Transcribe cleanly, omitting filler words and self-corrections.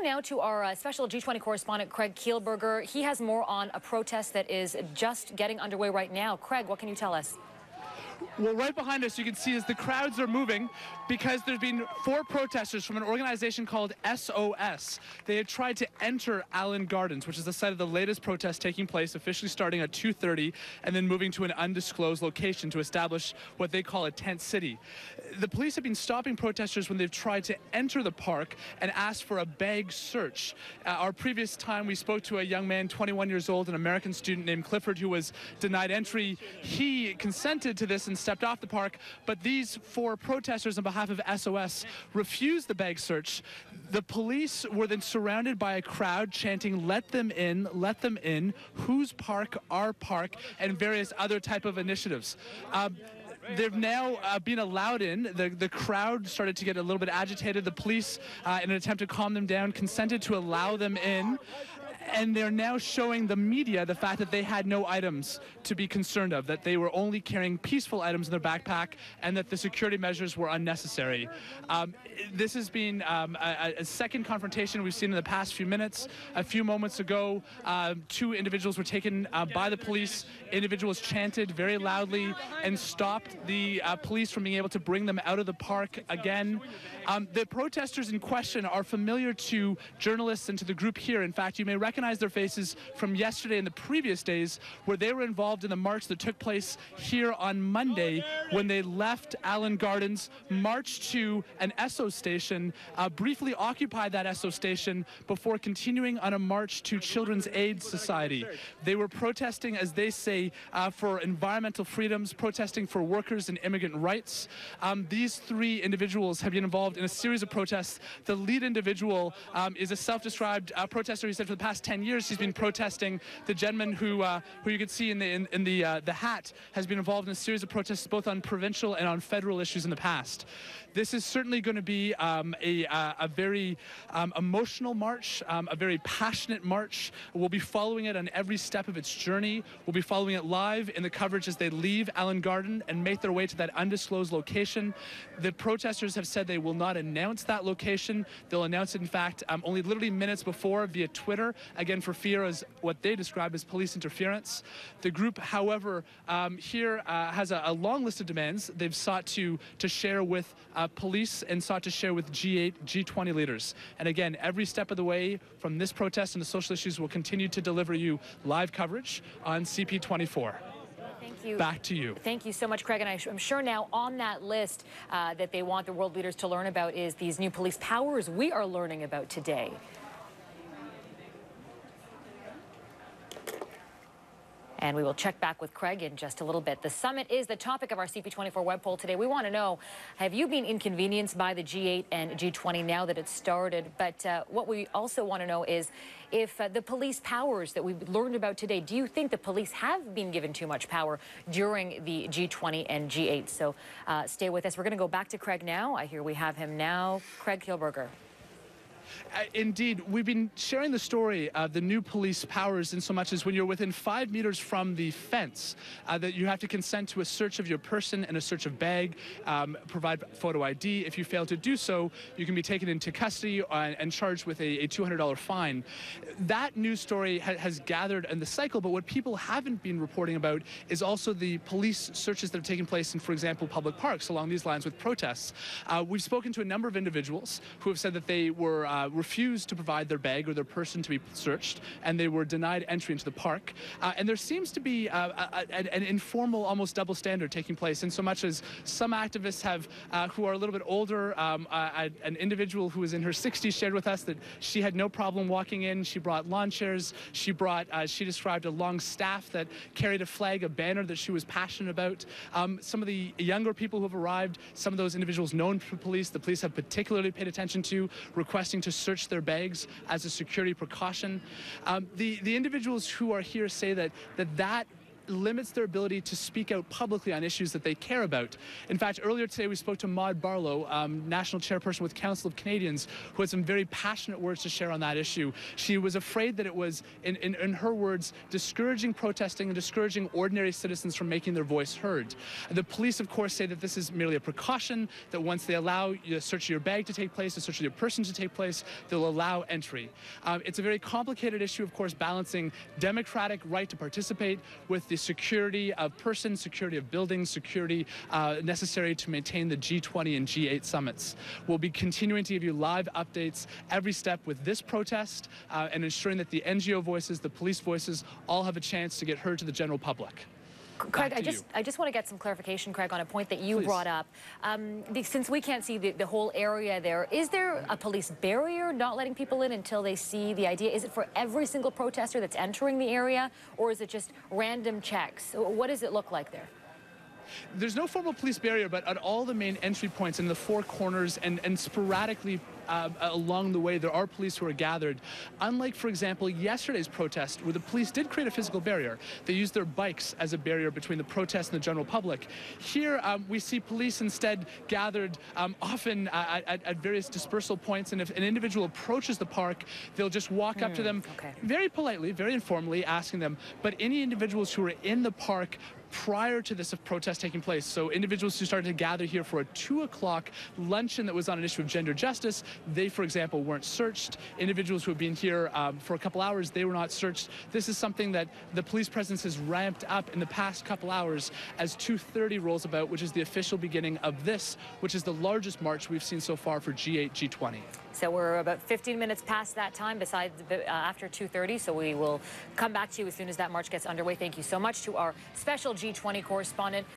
now to our special G20 correspondent, Craig Kielburger. He has more on a protest that is just getting underway right now. Craig, what can you tell us? Well, right behind us, you can see as the crowds are moving because there's been 4 protesters from an organization called SOS. They had tried to enter ALLAN Gardens, which is the site of the latest protest taking place, officially starting at 2:30 and then moving to an undisclosed location to establish what they call a tent city. The police have been stopping protesters when they've tried to enter the park and asked for a bag search. Our previous time we spoke to a young man, 21 years old, an American student named Clifford, who was denied entry. He consented to this and stepped off the park, but these 4 protesters on behalf of SOS refused the bag search. The police were then surrounded by a crowd chanting, "Let them in, whose park, our park," and various other type of initiatives. They've now been allowed in. The crowd started to get a little bit agitated. The police, in an attempt to calm them down, consented to allow them in. And they're now showing the media the fact that they had no items to be concerned of, that they were only carrying peaceful items in their backpack, and that the security measures were unnecessary. This has been a second confrontation we've seen in the past few minutes. A few moments ago, 2 individuals were taken by the police. Individuals chanted very loudly and stopped the police from being able to bring them out of the park again. The protesters in question are familiar to journalists and to the group here. In fact, you may recognize their faces from yesterday and the previous days, where they were involved in the march that took place here on Monday when they left ALLAN Gardens, marched to an Esso station, briefly occupied that Esso station before continuing on a march to Children's Aid Society. They were protesting, as they say, for environmental freedoms, protesting for workers and immigrant rights. These 3 individuals have been involved in a series of protests. The lead individual is a self-described protester. He said for the past 10 years he's been protesting. The gentleman who you can see in the hat has been involved in a series of protests both on provincial and on federal issues in the past. This is certainly going to be a very emotional march, a very passionate march. We'll be following it on every step of its journey. We'll be following it live in the coverage as they leave ALLAN Garden and make their way to that undisclosed location. The protesters have said they will not announce that location. They'll announce it, in fact, only literally minutes before via Twitter, again for fear as what they describe as police interference. The group, however, here has a long list of demands they've sought to share with police and sought to share with G8, G20 leaders. And again, every step of the way from this protest and the social issues will continue to deliver you live coverage on CP24. Thank you. Back to you. Thank you so much, Craig. And I'm sure now on that list that they want the world leaders to learn about is these new police powers we are learning about today. And we will check back with Craig in just a little bit. The summit is the topic of our CP24 web poll today. We want to know, have you been inconvenienced by the G8 and G20 now that it's started? But what we also want to know is if the police powers that we've learned about today, do you think the police have been given too much power during the G20 and G8? So stay with us. We're going to go back to Craig now. I hear we have him now. Craig Kielburger. Indeed, we've been sharing the story of the new police powers in so much as when you're within 5 meters from the fence, that you have to consent to a search of your person and a search of bag, provide photo ID. If you fail to do so, you can be taken into custody and charged with a $200 fine. That news story has gathered in the cycle, but what people haven't been reporting about is also the police searches that have taken place in, for example, public parks along these lines with protests. We've spoken to a number of individuals who have said that they were refused to provide their bag or their person to be searched, and they were denied entry into the park. And there seems to be an informal, almost double standard taking place, in so much as some activists have, who are a little bit older, an individual who was in her 60s shared with us that she had no problem walking in. She brought lawn chairs. She brought, she described a long staff that carried a flag, a banner that she was passionate about. Some of the younger people who have arrived, some of those individuals known to the police have particularly paid attention to, requesting to search their bags as a security precaution. The individuals who are here say that limits their ability to speak out publicly on issues that they care about. In fact, earlier today we spoke to Maude Barlow, National Chairperson with Council of Canadians, who had some very passionate words to share on that issue. She was afraid that it was, in her words, discouraging protesting and discouraging ordinary citizens from making their voice heard. The police, of course, say that this is merely a precaution, that once they allow the search of your bag to take place, the search of your person to take place, they'll allow entry. It's a very complicated issue, of course, balancing democratic right to participate with the security of persons, security of buildings, security necessary to maintain the G20 and G8 summits. We'll be continuing to give you live updates every step with this protest and ensuring that the NGO voices, the police voices, all have a chance to get heard to the general public. Craig, I just want to get some clarification, Craig, on a point that you Please. brought up. Since we can't see the whole area there, is there a police barrier not letting people in until they see the idea? Is it for every single protester that's entering the area, or is it just random checks? What does it look like there? There's no formal police barrier, but at all the main entry points in the four corners and sporadically along the way, there are police who are gathered. Unlike, for example, yesterday's protest, where the police did create a physical barrier. They used their bikes as a barrier between the protest and the general public. Here, we see police instead gathered often at various dispersal points, and if an individual approaches the park, they'll just walk up to them very politely, very informally, asking them. But any individuals who are in the park prior to this protest taking place, so individuals who started to gather here for a 2 o'clock luncheon that was on an issue of gender justice, they, for example, weren't searched. Individuals who have been here for a couple hours, they were not searched. This is something that the police presence has ramped up in the past couple hours as 2:30 rolls about, which is the official beginning of this, which is the largest march we've seen so far for G8, G20. So we're about 15 minutes past that time, besides after 2:30, so we will come back to you as soon as that march gets underway. Thank you so much to our special G20 correspondent.